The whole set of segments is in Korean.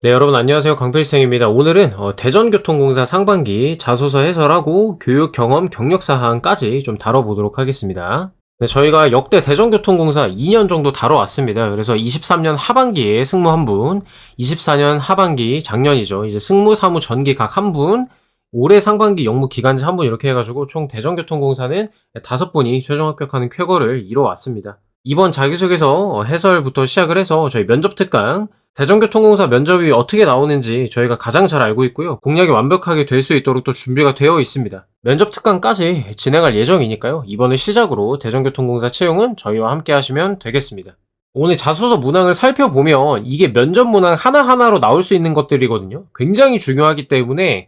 네, 여러분 안녕하세요. 강필생입니다. 오늘은 대전교통공사 상반기 자소서 해설하고 교육 경험 경력 사항까지 좀 다뤄보도록 하겠습니다. 네, 저희가 역대 대전교통공사 2년 정도 다뤄왔습니다. 그래서 23년 하반기에 승무 한 분, 24년 하반기 작년이죠. 이제 승무, 사무, 전기 각 한 분, 올해 상반기 영무 기간제 한 분 이렇게 해가지고 총 대전교통공사는 5분이 최종 합격하는 쾌거를 이뤄왔습니다. 이번 자기소개서 해설부터 시작을 해서 저희 면접 특강, 대전교통공사 면접이 어떻게 나오는지 저희가 가장 잘 알고 있고요. 공략이 완벽하게 될 수 있도록 또 준비가 되어 있습니다. 면접 특강까지 진행할 예정이니까요. 이번을 시작으로 대전교통공사 채용은 저희와 함께 하시면 되겠습니다. 오늘 자소서 문항을 살펴보면 이게 면접 문항 하나하나로 나올 수 있는 것들이거든요. 굉장히 중요하기 때문에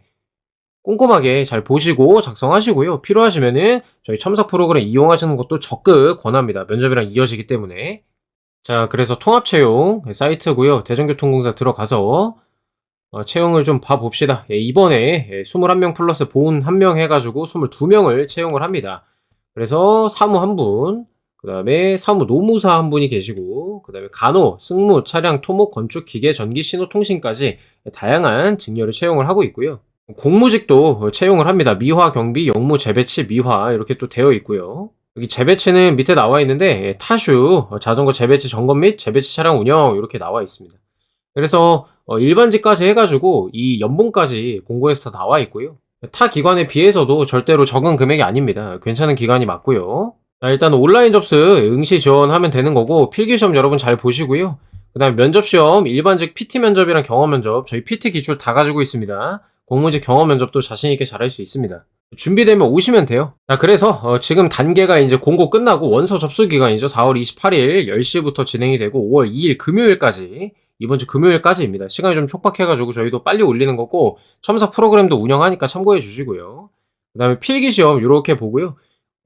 꼼꼼하게 잘 보시고 작성하시고요. 필요하시면은 저희 첨삭 프로그램 이용하시는 것도 적극 권합니다. 면접이랑 이어지기 때문에. 자, 그래서 통합채용 사이트고요. 대전교통공사 들어가서 채용을 좀 봐봅시다. 이번에 21명 플러스 보훈 1명 해가지고 22명을 채용을 합니다. 그래서 사무 1분, 그 다음에 사무 노무사 1분이 계시고, 그 다음에 간호, 승무, 차량, 토목, 건축, 기계, 전기, 신호, 통신까지 다양한 직렬을 채용을 하고 있고요. 공무직도 채용을 합니다. 미화, 경비, 영무, 재배치, 미화 이렇게 또 되어 있고요. 여기 재배치는 밑에 나와 있는데 타슈, 자전거 재배치 점검 및 재배치 차량 운영 이렇게 나와 있습니다. 그래서 일반직까지 해가지고 이 연봉까지 공고에서 다 나와 있고요. 타 기관에 비해서도 절대로 적은 금액이 아닙니다. 괜찮은 기관이 맞고요. 자, 일단 온라인 접수 응시 지원하면 되는 거고 필기시험 여러분 잘 보시고요. 그 다음에 면접시험 일반직 PT 면접이랑 경험 면접 저희 PT 기출 다 가지고 있습니다. 공무직 경험 면접도 자신있게 잘할 수 있습니다. 준비되면 오시면 돼요. 자, 그래서 지금 단계가 이제 공고 끝나고 원서 접수 기간이죠. 4월 28일 10시부터 진행이 되고 5월 2일 금요일까지 이번 주 금요일까지입니다. 시간이 좀 촉박해가지고 저희도 빨리 올리는 거고 첨삭 프로그램도 운영하니까 참고해 주시고요. 그 다음에 필기시험 이렇게 보고요.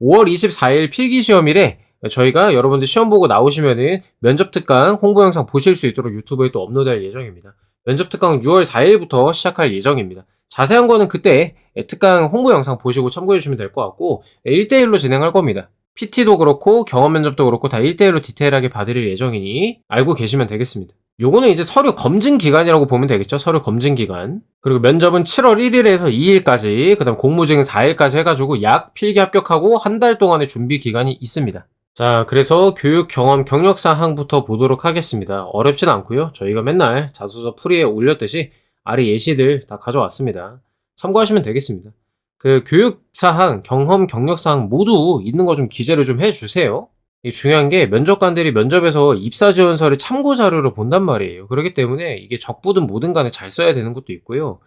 5월 24일 필기시험일에 저희가 여러분들 시험 보고 나오시면은 면접 특강 홍보 영상 보실 수 있도록 유튜브에 또 업로드할 예정입니다. 면접 특강 6월 4일부터 시작할 예정입니다. 자세한 거는 그때 특강 홍보 영상 보시고 참고해 주시면 될 것 같고 1대1로 진행할 겁니다. PT도 그렇고 경험 면접도 그렇고 다 1대1로 디테일하게 봐드릴 예정이니 알고 계시면 되겠습니다. 요거는 이제 서류 검증 기간이라고 보면 되겠죠. 서류 검증 기간. 그리고 면접은 7월 1일에서 2일까지, 그 다음 공무직은 4일까지 해가지고 약 필기 합격하고 한 달 동안의 준비 기간이 있습니다. 자, 그래서 교육 경험 경력 사항부터 보도록 하겠습니다. 어렵진 않고요. 저희가 맨날 자소서 풀이에 올렸듯이 아래 예시들 다 가져왔습니다. 참고하시면 되겠습니다. 그 교육 사항, 경험 경력 사항 모두 있는 거 좀 기재를 좀 해주세요. 이게 중요한 게 면접관들이 면접에서 입사 지원서를 참고 자료로 본단 말이에요. 그렇기 때문에 이게 적부든 뭐든 간에 잘 써야 되는 것도 있고요.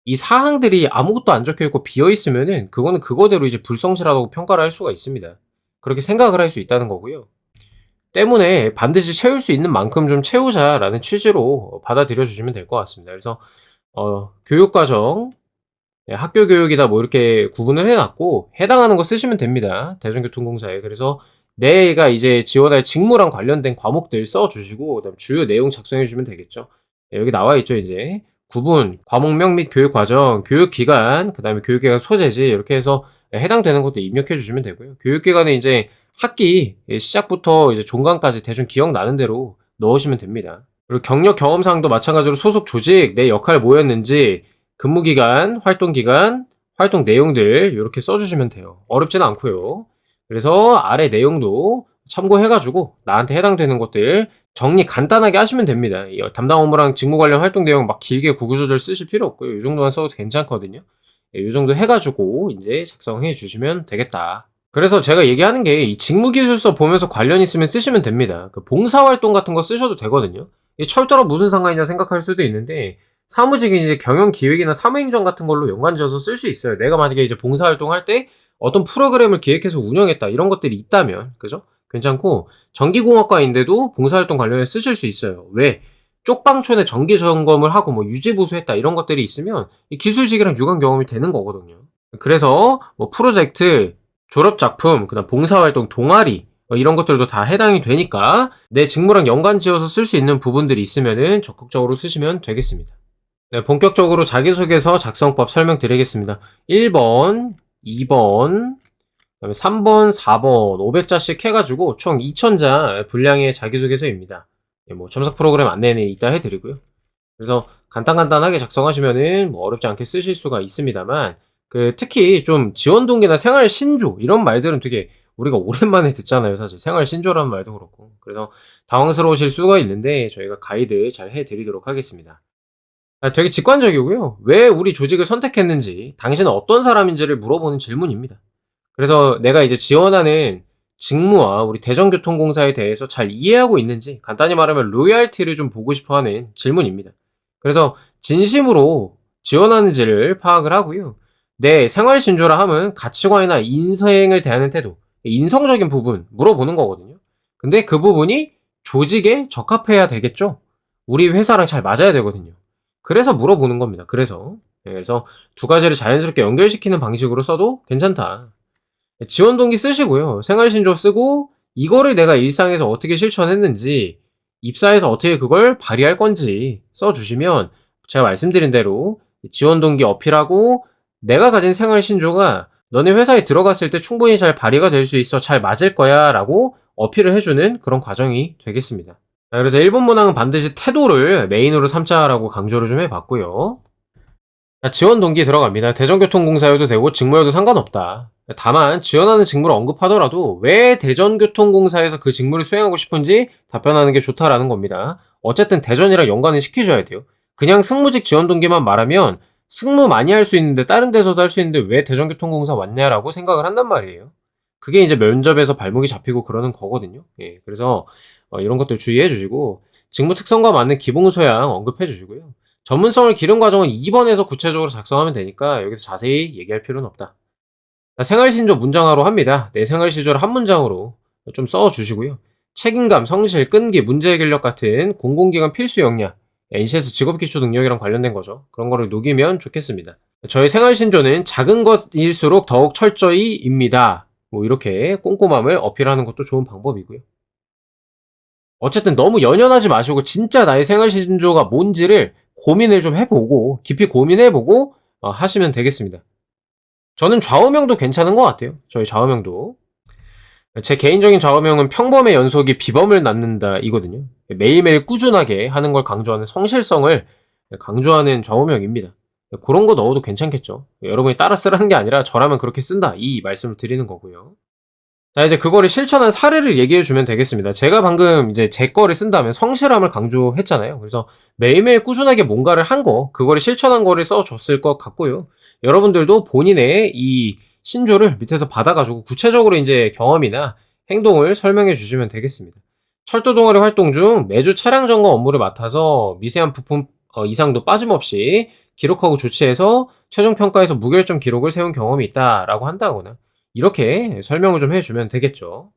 이 사항들이 아무것도 안 적혀 있고 비어 있으면은 그거는 그거대로 이제 불성실하다고 평가를 할 수가 있습니다. 그렇게 생각을 할 수 있다는 거고요. 때문에 반드시 채울 수 있는 만큼 좀 채우자라는 취지로 받아들여 주시면 될 것 같습니다. 그래서 교육과정, 학교 교육이다 뭐 이렇게 구분을 해놨고 해당하는 거 쓰시면 됩니다. 대전교통공사에. 그래서 내가 이제 지원할 직무랑 관련된 과목들 써주시고 그다음 주요 내용 작성해 주시면 되겠죠. 여기 나와 있죠 이제 구분, 과목명 및 교육과정, 교육기간, 그 다음에 교육기간 소재지 이렇게 해서 해당되는 것도 입력해 주시면 되고요. 교육기간에 이제 학기 시작부터 이제 종강까지 대충 기억나는 대로 넣으시면 됩니다. 그리고 경력 경험사항도 마찬가지로 소속 조직, 내 역할 뭐였는지, 근무기간, 활동기간, 활동 내용들 이렇게 써주시면 돼요. 어렵지는 않고요. 그래서 아래 내용도 참고해가지고 나한테 해당되는 것들 정리 간단하게 하시면 됩니다. 이 담당 업무랑 직무 관련 활동 내용 막 길게 구구조절 쓰실 필요 없고요. 이 정도만 써도 괜찮거든요. 이 정도 해가지고 이제 작성해 주시면 되겠다. 그래서 제가 얘기하는 게 이 직무기술서 보면서 관련 있으면 쓰시면 됩니다. 그 봉사활동 같은 거 쓰셔도 되거든요. 이 철도랑 무슨 상관이냐 생각할 수도 있는데 사무직이 이제 경영기획이나 사무행정 같은 걸로 연관지어서 쓸 수 있어요. 내가 만약에 이제 봉사활동 할 때 어떤 프로그램을 기획해서 운영했다 이런 것들이 있다면 그죠? 괜찮고 전기공학과인데도 봉사활동 관련해 쓰실 수 있어요. 왜? 쪽방촌에 정기 점검을 하고 뭐 유지보수했다 이런 것들이 있으면 이 기술직이랑 유관 경험이 되는 거거든요. 그래서 뭐 프로젝트, 졸업작품, 그다음 봉사활동, 동아리 이런 것들도 다 해당이 되니까 내 직무랑 연관지어서 쓸 수 있는 부분들이 있으면은 적극적으로 쓰시면 되겠습니다. 네, 본격적으로 자기소개서 작성법 설명드리겠습니다. 1번, 2번, 그다음에 3번, 4번 500자씩 해가지고 총 2000자 분량의 자기소개서입니다. 뭐 첨삭 프로그램 안내는 이따 해드리고요. 그래서 간단간단하게 작성하시면은 뭐 어렵지 않게 쓰실 수가 있습니다만, 특히 좀 지원 동기나 생활 신조 이런 말들은 되게 우리가 오랜만에 듣잖아요, 사실. 생활 신조라는 말도 그렇고. 그래서 당황스러우실 수가 있는데 저희가 가이드 잘 해드리도록 하겠습니다. 되게 직관적이고요. 왜 우리 조직을 선택했는지, 당신은 어떤 사람인지를 물어보는 질문입니다. 그래서 내가 이제 지원하는 직무와 우리 대전교통공사에 대해서 잘 이해하고 있는지, 간단히 말하면 로열티를 좀 보고 싶어 하는 질문입니다. 그래서 진심으로 지원하는지를 파악을 하고요. 내 생활 신조라 함은 가치관이나 인생을 대하는 태도, 인성적인 부분 물어보는 거거든요. 근데 그 부분이 조직에 적합해야 되겠죠? 우리 회사랑 잘 맞아야 되거든요. 그래서 물어보는 겁니다. 그래서 두 가지를 자연스럽게 연결시키는 방식으로 써도 괜찮다. 지원 동기 쓰시고요. 생활신조 쓰고 이거를 내가 일상에서 어떻게 실천했는지, 입사해서 어떻게 그걸 발휘할 건지 써주시면 제가 말씀드린 대로 지원 동기 어필하고, 내가 가진 생활신조가 너네 회사에 들어갔을 때 충분히 잘 발휘가 될 수 있어, 잘 맞을 거야 라고 어필을 해주는 그런 과정이 되겠습니다. 그래서 1번 문항은 반드시 태도를 메인으로 삼자라고 강조를 좀 해봤고요. 지원 동기 들어갑니다. 대전교통공사여도 되고 직무여도 상관없다. 다만 지원하는 직무를 언급하더라도 왜 대전교통공사에서 그 직무를 수행하고 싶은지 답변하는 게 좋다라는 겁니다. 어쨌든 대전이랑 연관을 시켜줘야 돼요. 그냥 승무직 지원 동기만 말하면 승무 많이 할 수 있는데, 다른 데서도 할 수 있는데 왜 대전교통공사 왔냐라고 생각을 한단 말이에요. 그게 이제 면접에서 발목이 잡히고 그러는 거거든요. 예, 그래서 이런 것들 주의해 주시고, 직무 특성과 맞는 기본 소양 언급해 주시고요. 전문성을 기른 과정은 2번에서 구체적으로 작성하면 되니까 여기서 자세히 얘기할 필요는 없다. 생활신조 문장화로 합니다. 내 생활신조를 한 문장으로 좀 써주시고요. 책임감, 성실, 끈기, 문제 해결력 같은 공공기관 필수 역량, NCS 직업기초 능력이랑 관련된 거죠. 그런 거를 녹이면 좋겠습니다. 저의 생활신조는 작은 것일수록 더욱 철저히입니다. 뭐 이렇게 꼼꼼함을 어필하는 것도 좋은 방법이고요. 어쨌든 너무 연연하지 마시고 진짜 나의 생활신조가 뭔지를 고민을 좀 해보고, 깊이 고민해보고 하시면 되겠습니다. 저는 좌우명도 괜찮은 것 같아요. 저희 좌우명도. 제 개인적인 좌우명은 평범의 연속이 비범을 낳는다 이거든요. 매일매일 꾸준하게 하는 걸 강조하는 성실성을 강조하는 좌우명입니다. 그런 거 넣어도 괜찮겠죠. 여러분이 따라 쓰라는 게 아니라 저라면 그렇게 쓴다, 이 말씀을 드리는 거고요. 자, 이제 그거를 실천한 사례를 얘기해 주면 되겠습니다. 제가 방금 이제 제 거를 쓴다면 성실함을 강조했잖아요. 그래서 매일매일 꾸준하게 뭔가를 한 거, 그거를 실천한 거를 써줬을 것 같고요. 여러분들도 본인의 이 신조를 밑에서 받아가지고 구체적으로 이제 경험이나 행동을 설명해 주시면 되겠습니다. 철도 동아리 활동 중 매주 차량 점검 업무를 맡아서 미세한 부품 이상도 빠짐없이 기록하고 조치해서 최종 평가에서 무결점 기록을 세운 경험이 있다라고 한다거나, 이렇게 설명을 좀 해주면 되겠죠.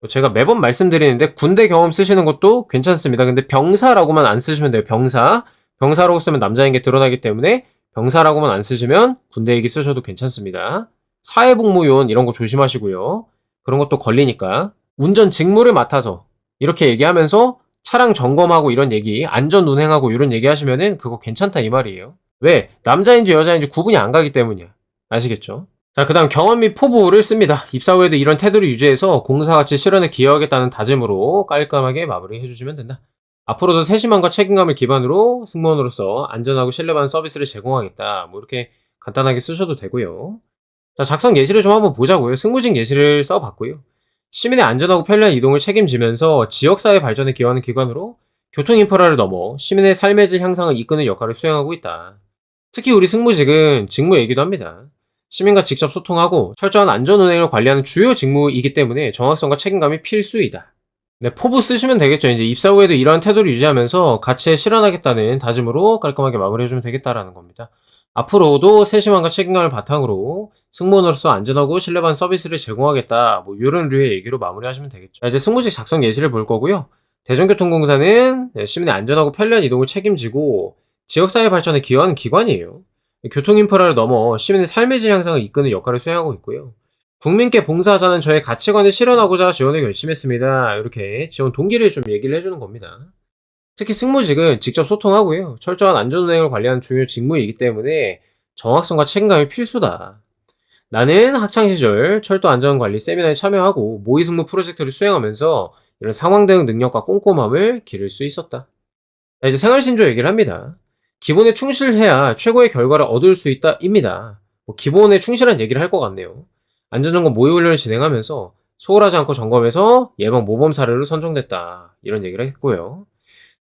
제가 매번 말씀드리는데 군대 경험 쓰시는 것도 괜찮습니다. 근데 병사라고만 안 쓰시면 돼요. 병사라고 쓰면 남자인 게 드러나기 때문에 병사라고만 안 쓰시면 군대 얘기 쓰셔도 괜찮습니다. 사회복무요원 이런 거 조심하시고요. 그런 것도 걸리니까. 운전 직무를 맡아서 이렇게 얘기하면서 차량 점검하고 이런 얘기, 안전 운행하고 이런 얘기 하시면은 그거 괜찮다 이 말이에요. 왜? 남자인지 여자인지 구분이 안 가기 때문이야. 아시겠죠? 자, 그 다음 경험 및 포부를 씁니다. 입사 후에도 이런 태도를 유지해서 공사가치 실현에 기여하겠다는 다짐으로 깔끔하게 마무리해 주시면 된다. 앞으로도 세심함과 책임감을 기반으로 승무원으로서 안전하고 신뢰받는 서비스를 제공하겠다. 뭐 이렇게 간단하게 쓰셔도 되고요. 자, 작성 예시를 좀 한번 보자고요. 승무직 예시를 써봤고요. 시민의 안전하고 편리한 이동을 책임지면서 지역사회 발전에 기여하는 기관으로 교통 인프라를 넘어 시민의 삶의 질 향상을 이끄는 역할을 수행하고 있다. 특히 우리 승무직은 직무 얘기도 합니다. 시민과 직접 소통하고 철저한 안전운행을 관리하는 주요 직무이기 때문에 정확성과 책임감이 필수이다. 네, 포부 쓰시면 되겠죠. 이제 입사 후에도 이러한 태도를 유지하면서 가치에 실현하겠다는 다짐으로 깔끔하게 마무리해주면 되겠다라는 겁니다. 앞으로도 세심함과 책임감을 바탕으로 승무원으로서 안전하고 신뢰받는 서비스를 제공하겠다. 뭐 이런 류의 얘기로 마무리하시면 되겠죠. 자, 이제 승무직 작성 예시를 볼 거고요. 대전교통공사는 시민의 안전하고 편리한 이동을 책임지고 지역사회 발전에 기여하는 기관이에요. 교통 인프라를 넘어 시민의 삶의 질 향상을 이끄는 역할을 수행하고 있고요. 국민께 봉사하자는 저의 가치관을 실현하고자 지원을 결심했습니다. 이렇게 지원 동기를 좀 얘기를 해주는 겁니다. 특히 승무직은 직접 소통하고요. 철저한 안전운행을 관리하는 중요 직무이기 때문에 정확성과 책임감이 필수다. 나는 학창시절 철도 안전관리 세미나에 참여하고 모의승무 프로젝트를 수행하면서 이런 상황 대응 능력과 꼼꼼함을 기를 수 있었다. 자, 이제 생활신조 얘기를 합니다. 기본에 충실해야 최고의 결과를 얻을 수 있다입니다. 기본에 충실한 얘기를 할 것 같네요. 안전점검 모의훈련을 진행하면서 소홀하지 않고 점검해서 예방 모범 사례로 선정됐다. 이런 얘기를 했고요.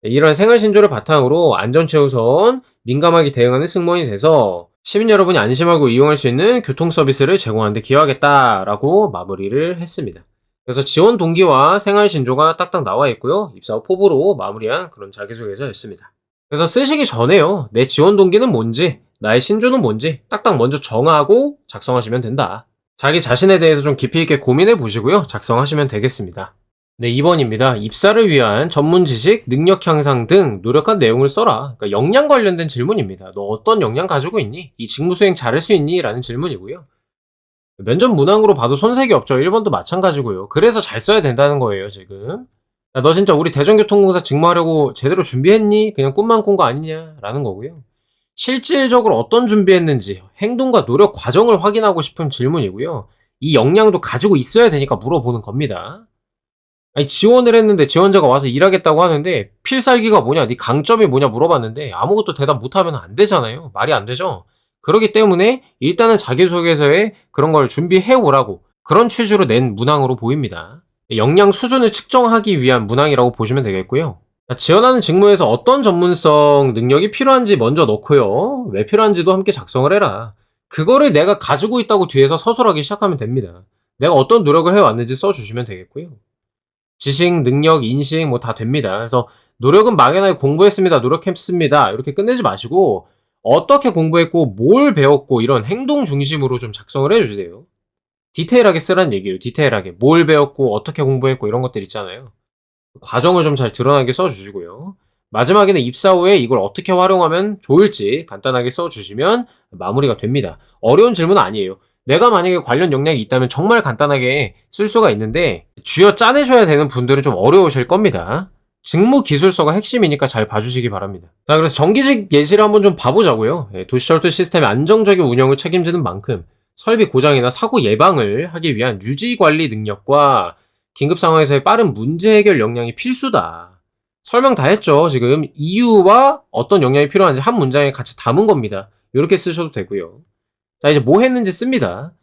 이러한 생활 신조를 바탕으로 안전 최우선, 민감하게 대응하는 승무원이 돼서 시민 여러분이 안심하고 이용할 수 있는 교통 서비스를 제공하는 데 기여하겠다라고 마무리를 했습니다. 그래서 지원 동기와 생활 신조가 딱딱 나와 있고요. 입사 후 포부로 마무리한 그런 자기소개서였습니다. 그래서 쓰시기 전에요. 내 지원 동기는 뭔지, 나의 신조는 뭔지 딱딱 먼저 정하고 작성하시면 된다. 자기 자신에 대해서 좀 깊이 있게 고민해 보시고요. 작성하시면 되겠습니다. 네, 2번입니다. 입사를 위한 전문 지식, 능력 향상 등 노력한 내용을 써라. 그러니까 역량 관련된 질문입니다. 너 어떤 역량 가지고 있니? 이 직무 수행 잘할 수 있니? 라는 질문이고요. 면접 문항으로 봐도 손색이 없죠. 1번도 마찬가지고요. 그래서 잘 써야 된다는 거예요, 지금. 야, 너 진짜 우리 대전교통공사 직무하려고 제대로 준비했니? 그냥 꿈만 꾼 거 아니냐? 라는 거고요. 실질적으로 어떤 준비했는지, 행동과 노력 과정을 확인하고 싶은 질문이고요. 이 역량도 가지고 있어야 되니까 물어보는 겁니다. 아니, 지원을 했는데 지원자가 와서 일하겠다고 하는데 필살기가 뭐냐, 네 강점이 뭐냐 물어봤는데 아무것도 대답 못하면 안 되잖아요. 말이 안 되죠. 그렇기 때문에 일단은 자기소개서에 그런 걸 준비해 오라고, 그런 취지로 낸 문항으로 보입니다. 역량 수준을 측정하기 위한 문항이라고 보시면 되겠고요. 지원하는 직무에서 어떤 전문성 능력이 필요한지 먼저 넣고요. 왜 필요한지도 함께 작성을 해라. 그거를 내가 가지고 있다고 뒤에서 서술하기 시작하면 됩니다. 내가 어떤 노력을 해왔는지 써주시면 되겠고요. 지식, 능력, 인식 뭐 다 됩니다. 그래서 노력은 막연하게 공부했습니다, 노력했습니다 이렇게 끝내지 마시고 어떻게 공부했고 뭘 배웠고 이런 행동 중심으로 좀 작성을 해주세요. 디테일하게 쓰라는 얘기예요. 디테일하게 뭘 배웠고 어떻게 공부했고 이런 것들 있잖아요. 과정을 좀 잘 드러나게 써주시고요. 마지막에는 입사 후에 이걸 어떻게 활용하면 좋을지 간단하게 써주시면 마무리가 됩니다. 어려운 질문은 아니에요. 내가 만약에 관련 역량이 있다면 정말 간단하게 쓸 수가 있는데 쥐어 짜내셔야 되는 분들은 좀 어려우실 겁니다. 직무 기술서가 핵심이니까 잘 봐주시기 바랍니다. 자, 그래서 정기직 예시를 한번 좀 봐보자고요. 도시철도 시스템의 안정적인 운영을 책임지는 만큼 설비 고장이나 사고 예방을 하기 위한 유지 관리 능력과 긴급 상황에서의 빠른 문제 해결 역량이 필수다. 설명 다 했죠. 지금 이유와 어떤 역량이 필요한지 한 문장에 같이 담은 겁니다. 이렇게 쓰셔도 되고요. 자, 이제 뭐 했는지 씁니다.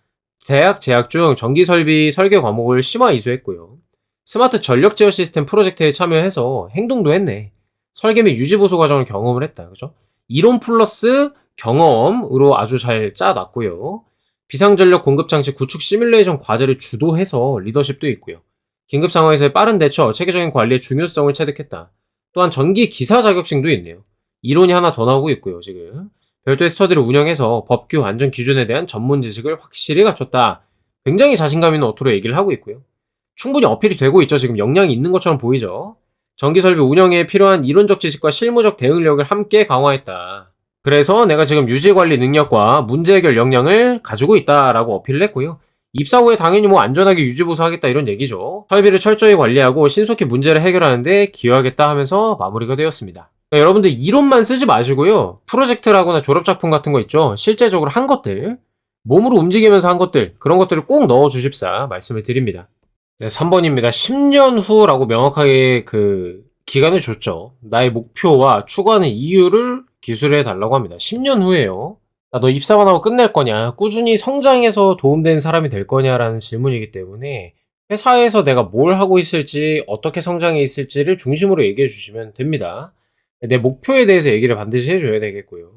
대학 재학 중 전기 설비 설계 과목을 심화 이수했고요. 스마트 전력 제어 시스템 프로젝트에 참여해서 행동도 했네. 설계 및 유지 보수 과정을 경험을 했다. 그죠? 이론 플러스 경험으로 아주 잘 짜놨고요. 비상전력 공급 장치 구축 시뮬레이션 과제를 주도해서 리더십도 있고요. 긴급 상황에서의 빠른 대처, 체계적인 관리의 중요성을 체득했다. 또한 전기 기사 자격증도 있네요. 이론이 하나 더 나오고 있고요, 지금. 별도의 스터디를 운영해서 법규, 안전 기준에 대한 전문 지식을 확실히 갖췄다. 굉장히 자신감 있는 어투로 얘기를 하고 있고요. 충분히 어필이 되고 있죠. 지금 역량이 있는 것처럼 보이죠. 전기설비 운영에 필요한 이론적 지식과 실무적 대응력을 함께 강화했다. 그래서 내가 지금 유지관리 능력과 문제 해결 역량을 가지고 있다라고 어필을 했고요. 입사 후에 당연히 뭐 안전하게 유지보수하겠다 이런 얘기죠. 설비를 철저히 관리하고 신속히 문제를 해결하는데 기여하겠다 하면서 마무리가 되었습니다. 여러분들 이론만 쓰지 마시고요. 프로젝트라거나 졸업작품 같은 거 있죠. 실제적으로 한 것들, 몸으로 움직이면서 한 것들, 그런 것들을 꼭 넣어주십사 말씀을 드립니다. 네, 3번입니다. 10년 후라고 명확하게 그 기간을 줬죠. 나의 목표와 추구하는 이유를 기술해 달라고 합니다. 10년 후에요. 너 입사만 하고 끝낼 거냐? 꾸준히 성장해서 도움되는 사람이 될 거냐라는 질문이기 때문에 회사에서 내가 뭘 하고 있을지, 어떻게 성장해 있을지를 중심으로 얘기해 주시면 됩니다. 내 목표에 대해서 얘기를 반드시 해줘야 되겠고요.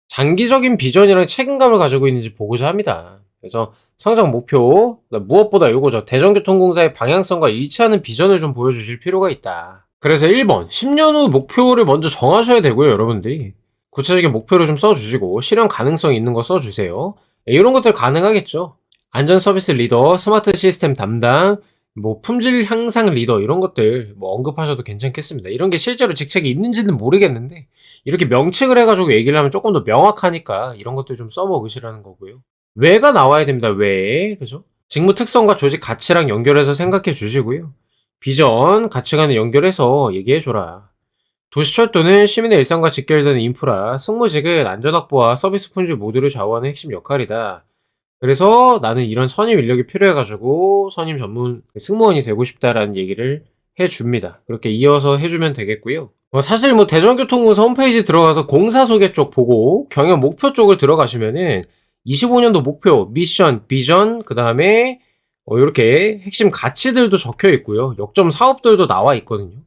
장기적인 비전이랑 책임감을 가지고 있는지 보고자 합니다. 그래서 성장 목표, 무엇보다 요거죠. 대전교통공사의 방향성과 일치하는 비전을 좀 보여주실 필요가 있다. 그래서 1번, 10년 후 목표를 먼저 정하셔야 되고요, 여러분들이. 구체적인 목표를 좀 써주시고 실현 가능성 있는 거 써주세요. 이런 것들 가능하겠죠. 안전 서비스 리더, 스마트 시스템 담당, 뭐 품질 향상 리더 이런 것들 뭐 언급하셔도 괜찮겠습니다. 이런 게 실제로 직책이 있는지는 모르겠는데 이렇게 명칭을 해가지고 얘기를 하면 조금 더 명확하니까 이런 것들 좀 써먹으시라는 거고요. 왜가 나와야 됩니다. 왜, 그죠? 직무 특성과 조직 가치랑 연결해서 생각해 주시고요. 비전, 가치관을 연결해서 얘기해줘라. 도시철도는 시민의 일상과 직결되는 인프라, 승무직은 안전확보와 서비스 품질 모두를 좌우하는 핵심 역할이다. 그래서 나는 이런 선임 인력이 필요해가지고 선임 전문 승무원이 되고 싶다라는 얘기를 해줍니다. 그렇게 이어서 해주면 되겠고요. 사실 뭐 대전교통공사 홈페이지 들어가서 공사 소개 쪽 보고 경영 목표 쪽을 들어가시면은 25년도 목표, 미션, 비전, 그 다음에 이렇게 핵심 가치들도 적혀 있고요. 역점 사업들도 나와 있거든요.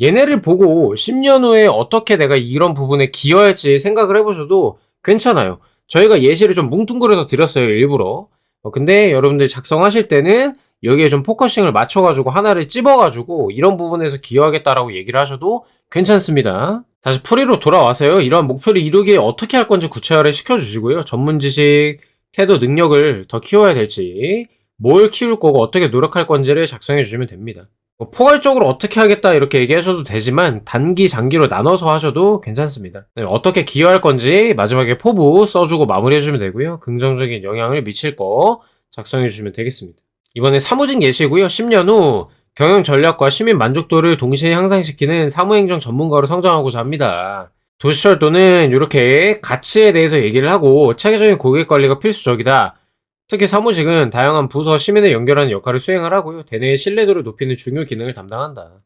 얘네를 보고 10년 후에 어떻게 내가 이런 부분에 기여할지 생각을 해보셔도 괜찮아요. 저희가 예시를 좀 뭉뚱그려서 드렸어요, 일부러. 근데 여러분들 작성하실 때는 여기에 좀 포커싱을 맞춰가지고 하나를 찝어가지고 이런 부분에서 기여하겠다라고 얘기를 하셔도 괜찮습니다. 다시 풀이로 돌아와서요. 이러한 목표를 이루기에 어떻게 할 건지 구체화를 시켜주시고요. 전문 지식, 태도, 능력을 더 키워야 될지, 뭘 키울 거고 어떻게 노력할 건지를 작성해 주시면 됩니다. 포괄적으로 어떻게 하겠다 이렇게 얘기하셔도 되지만 단기, 장기로 나눠서 하셔도 괜찮습니다. 네, 어떻게 기여할 건지 마지막에 포부 써주고 마무리해주면 되고요. 긍정적인 영향을 미칠 거 작성해주시면 되겠습니다. 이번에 사무직 예시고요. 10년 후 경영 전략과 시민 만족도를 동시에 향상시키는 사무행정 전문가로 성장하고자 합니다. 도시철도는 이렇게 가치에 대해서 얘기를 하고 체계적인 고객 관리가 필수적이다. 특히 사무직은 다양한 부서, 시민을 연결하는 역할을 수행을 하고요. 대내의 신뢰도를 높이는 중요 기능을 담당한다.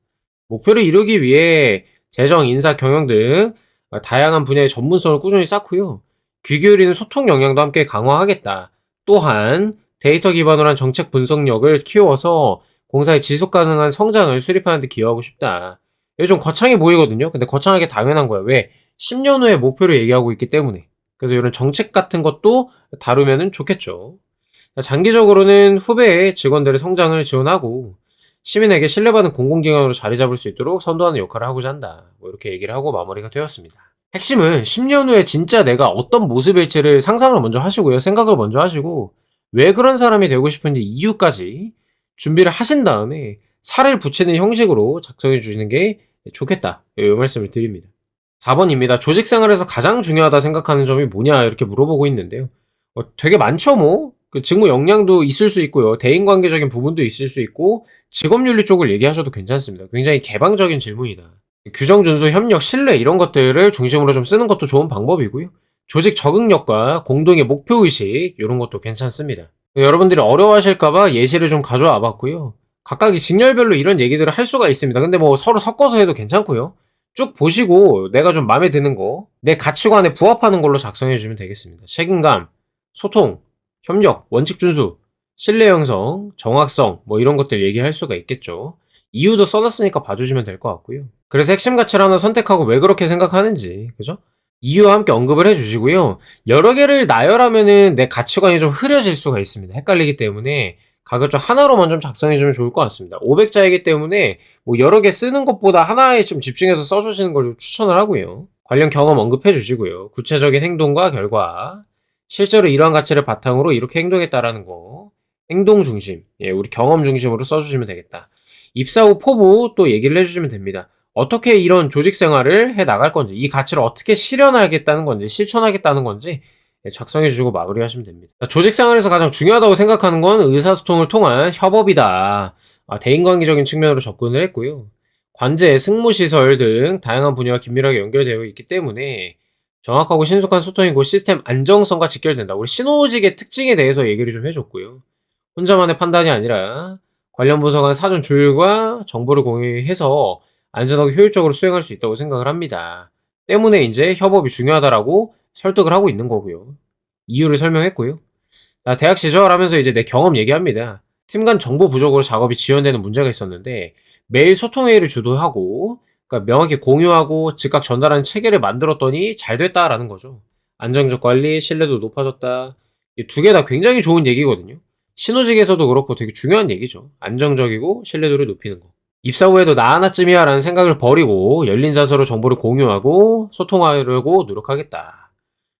목표를 이루기 위해 재정, 인사, 경영 등 다양한 분야의 전문성을 꾸준히 쌓고요. 귀 기울이는 소통 역량도 함께 강화하겠다. 또한 데이터 기반으로 한 정책 분석력을 키워서 공사의 지속 가능한 성장을 수립하는 데 기여하고 싶다. 이게 좀 거창해 보이거든요. 근데 거창하게 당연한 거야. 왜? 10년 후의 목표를 얘기하고 있기 때문에. 그래서 이런 정책 같은 것도 다루면 좋겠죠. 장기적으로는 후배의 직원들의 성장을 지원하고 시민에게 신뢰받는 공공기관으로 자리 잡을 수 있도록 선도하는 역할을 하고자 한다. 뭐 이렇게 얘기를 하고 마무리가 되었습니다. 핵심은 10년 후에 진짜 내가 어떤 모습일지를 상상을 먼저 하시고요. 생각을 먼저 하시고 왜 그런 사람이 되고 싶은지 이유까지 준비를 하신 다음에 살을 붙이는 형식으로 작성해 주시는 게 좋겠다. 이 말씀을 드립니다. 4번입니다. 조직 생활에서 가장 중요하다 생각하는 점이 뭐냐 이렇게 물어보고 있는데요. 되게 많죠 뭐. 그 직무 역량도 있을 수 있고요. 대인관계적인 부분도 있을 수 있고 직업윤리 쪽을 얘기하셔도 괜찮습니다. 굉장히 개방적인 질문이다. 규정 준수, 협력, 신뢰 이런 것들을 중심으로 좀 쓰는 것도 좋은 방법이고요. 조직 적응력과 공동의 목표의식 이런 것도 괜찮습니다. 여러분들이 어려워하실까봐 예시를 좀 가져와 봤고요. 각각의 직렬별로 이런 얘기들을 할 수가 있습니다. 근데 뭐 서로 섞어서 해도 괜찮고요. 쭉 보시고 내가 좀 마음에 드는 거, 내 가치관에 부합하는 걸로 작성해 주시면 되겠습니다. 책임감, 소통, 협력, 원칙 준수, 신뢰 형성, 정확성 뭐 이런 것들 얘기할 수가 있겠죠. 이유도 써놨으니까 봐주시면 될 것 같고요. 그래서 핵심 가치를 하나 선택하고 왜 그렇게 생각하는지, 그죠? 이유와 함께 언급을 해주시고요. 여러 개를 나열하면은 내 가치관이 좀 흐려질 수가 있습니다. 헷갈리기 때문에 가급적 하나로만 좀 작성해주면 좋을 것 같습니다. 500자이기 때문에 뭐 여러 개 쓰는 것보다 하나에 좀 집중해서 써주시는 걸 좀 추천을 하고요. 관련 경험 언급해 주시고요. 구체적인 행동과 결과, 실제로 이러한 가치를 바탕으로 이렇게 행동했다라는 거, 행동 중심, 우리 경험 중심으로 써주시면 되겠다. 입사 후 포부 또 얘기를 해주시면 됩니다. 어떻게 이런 조직 생활을 해 나갈 건지, 이 가치를 어떻게 실현하겠다는 건지, 실천하겠다는 건지 작성해 주시고 마무리하시면 됩니다. 조직 생활에서 가장 중요하다고 생각하는 건 의사소통을 통한 협업이다. 대인관계적인 측면으로 접근을 했고요. 관제, 승무시설 등 다양한 분야와 긴밀하게 연결되어 있기 때문에 정확하고 신속한 소통이고 시스템 안정성과 직결된다. 우리 신호직의 특징에 대해서 얘기를 좀 해줬고요. 혼자만의 판단이 아니라 관련 부서 간 사전 조율과 정보를 공유해서 안전하고 효율적으로 수행할 수 있다고 생각을 합니다. 때문에 이제 협업이 중요하다라고 설득을 하고 있는 거고요. 이유를 설명했고요. 대학 시절 하면서 이제 내 경험 얘기합니다. 팀 간 정보 부족으로 작업이 지연되는 문제가 있었는데 매일 소통회의를 주도하고 그러니까 명확히 공유하고 즉각 전달하는 체계를 만들었더니 잘 됐다라는 거죠. 안정적 관리, 신뢰도 높아졌다. 이 두 개 다 굉장히 좋은 얘기거든요. 신호직에서도 그렇고 되게 중요한 얘기죠. 안정적이고 신뢰도를 높이는 거. 입사 후에도 나 하나쯤이야 라는 생각을 버리고 열린 자세로 정보를 공유하고 소통하려고 노력하겠다.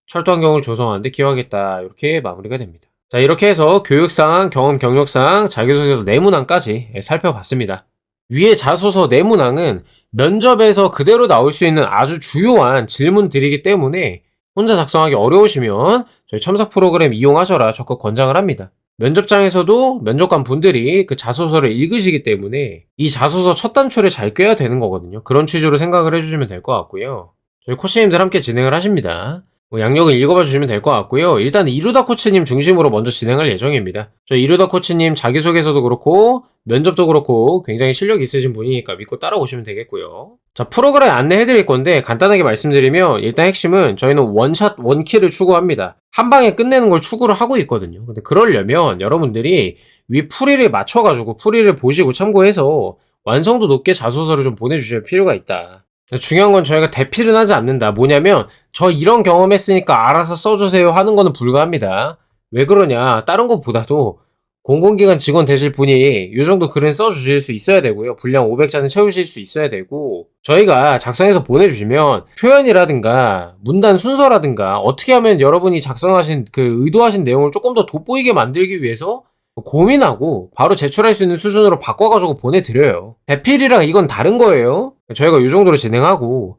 철도 환경을 조성하는 데 기여하겠다. 이렇게 마무리가 됩니다. 자, 이렇게 해서 교육상, 경험 경력상, 자기소개서 내문항까지 살펴봤습니다. 위의 자소서 내문항은 면접에서 그대로 나올 수 있는 아주 주요한 질문들이기 때문에 혼자 작성하기 어려우시면 저희 첨삭 프로그램 이용하셔라 적극 권장을 합니다. 면접장에서도 면접관 분들이 그 자소서를 읽으시기 때문에 이 자소서 첫 단추를 잘 꿰야 되는 거거든요. 그런 취지로 생각을 해주시면 될 것 같고요. 저희 코치님들 함께 진행을 하십니다. 양력을 읽어봐 주시면 될 것 같고요. 일단 이루다 코치님 중심으로 먼저 진행할 예정입니다. 저 이루다 코치님 자기소개서도 그렇고 면접도 그렇고 굉장히 실력 있으신 분이니까 믿고 따라오시면 되겠고요. 자, 프로그램 안내해 드릴 건데 간단하게 말씀드리면 일단 핵심은 저희는 원샷 원킬을 추구합니다. 한 방에 끝내는 걸 추구를 하고 있거든요. 근데 그러려면 여러분들이 위 풀이를 맞춰가지고 풀이를 보시고 참고해서 완성도 높게 자소서를 좀 보내주실 필요가 있다. 중요한 건 저희가 대필은 하지 않는다. 뭐냐면 저 이런 경험했으니까 알아서 써주세요 하는 거는 불가합니다. 왜 그러냐, 다른 것보다도 공공기관 직원 되실 분이 이 정도 글은 써주실 수 있어야 되고요. 분량 500자는 채우실 수 있어야 되고, 저희가 작성해서 보내주시면 표현이라든가 문단 순서라든가 어떻게 하면 여러분이 작성하신 그 의도하신 내용을 조금 더 돋보이게 만들기 위해서 고민하고 바로 제출할 수 있는 수준으로 바꿔가지고 보내드려요. 대필이랑 이건 다른 거예요. 저희가 이 정도로 진행하고,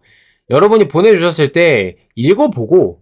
여러분이 보내주셨을 때 읽어보고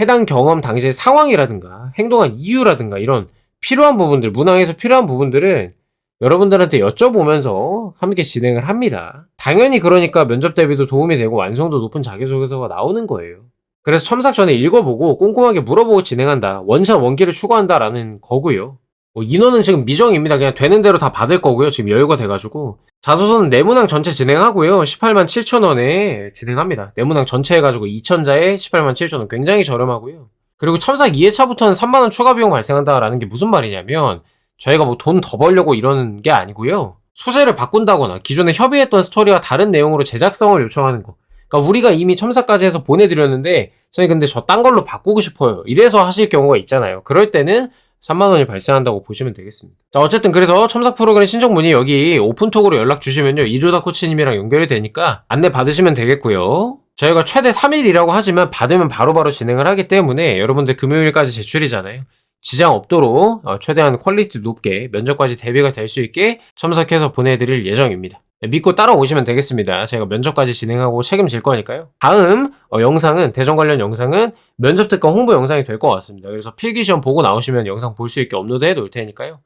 해당 경험 당시의 상황이라든가 행동한 이유라든가 이런 필요한 부분들, 문항에서 필요한 부분들은 여러분들한테 여쭤보면서 함께 진행을 합니다. 당연히 그러니까 면접 대비도 도움이 되고 완성도 높은 자기소개서가 나오는 거예요. 그래서 첨삭 전에 읽어보고 꼼꼼하게 물어보고 진행한다. 원샷 원킬을 추구한다라는 거고요. 인원은 지금 미정입니다. 그냥 되는 대로 다 받을 거고요. 지금 여유가 돼가지고. 자소서는 내문항 전체 진행하고요. 18만 7천원에 진행합니다. 내문항 전체 해가지고 2천자에 18만 7천원. 굉장히 저렴하고요. 그리고 첨삭 2회차부터는 3만원 추가 비용 발생한다라는 게 무슨 말이냐면 저희가 뭐 돈 더 벌려고 이러는 게 아니고요. 소재를 바꾼다거나 기존에 협의했던 스토리와 다른 내용으로 제작성을 요청하는 거. 그러니까 우리가 이미 첨삭까지 해서 보내드렸는데 저희 근데 저 딴 걸로 바꾸고 싶어요. 이래서 하실 경우가 있잖아요. 그럴 때는 3만원이 발생한다고 보시면 되겠습니다. 자, 어쨌든 그래서 첨삭 프로그램 신청 문의 여기 오픈톡으로 연락 주시면요. 이루다 코치님이랑 연결이 되니까 안내 받으시면 되겠고요. 저희가 최대 3일이라고 하지만 받으면 바로바로 진행을 하기 때문에 여러분들 금요일까지 제출이잖아요. 지장 없도록 최대한 퀄리티 높게 면접까지 대비가 될 수 있게 첨삭해서 보내드릴 예정입니다. 믿고 따라오시면 되겠습니다. 제가 면접까지 진행하고 책임질 거니까요. 다음 영상은 대전 관련 영상은 면접 특강 홍보 영상이 될 것 같습니다. 그래서 필기시험 보고 나오시면 영상 볼 수 있게 업로드해 놓을 테니까요.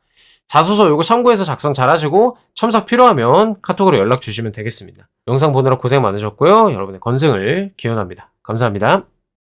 자소서 요거 참고해서 작성 잘 하시고 첨삭 필요하면 카톡으로 연락 주시면 되겠습니다. 영상 보느라 고생 많으셨고요. 여러분의 건승을 기원합니다. 감사합니다.